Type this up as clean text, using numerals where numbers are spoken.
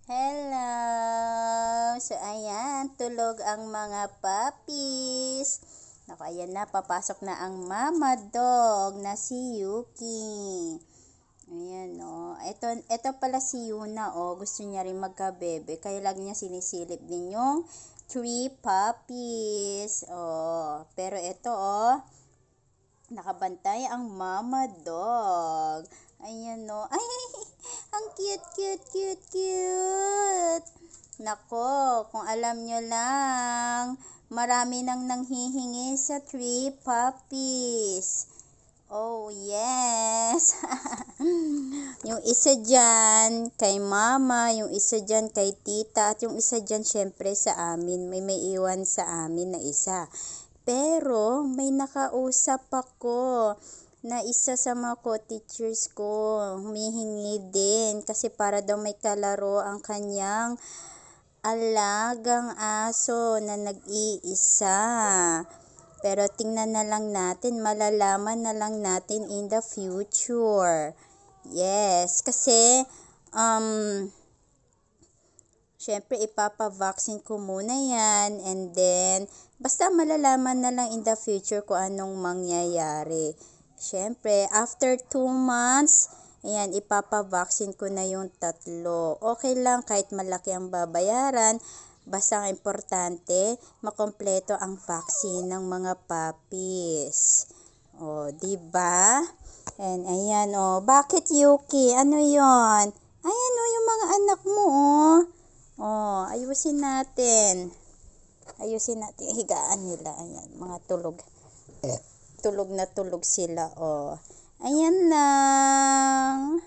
Hello! So, ayan, tulog ang mga puppies. Naku, ayan na, papasok na ang mama dog na si Yuki. Ayan, o. Ito pala si Yuna, o. Gusto niya rin magka-bebe. Kaya lagi niya sinisilip din yung 3 puppies. O, pero ito, o. Nakabantay ang mama dog. Ayan, o. Ay, ang cute. Nako, kung alam nyo lang, marami nang nanghihingi sa 3 puppies. Oh, yes. Yung isa dyan kay mama, yung isa dyan kay tita, at yung isa dyan syempre sa amin. May iwan sa amin na isa. Pero may nakausap ako na isa sa mga co-teachers ko, humihingi din kasi para daw may kalaro ang kanyang alagang aso na nag-iisa. Pero tingnan na lang natin, malalaman na lang natin in the future. Yes, kasi syempre ipapavaccine ko muna yan, and then basta malalaman na lang in the future kung anong mangyayari. Syempre, after 2 months, ayan, ipapavaccine ko na yung 3. Okay lang kahit malaki ang babayaran, basta ang importante, makompleto ang vaccine ng mga puppies. O, diba? And ayan, o. Bakit, Yuki? Ano yon? Ayan, o, yung mga anak mo, o. Ayusin natin. Ayusin natin yung higaan nila. Ayan, mga tulog. Tulog na tulog sila, o. Ayan lang.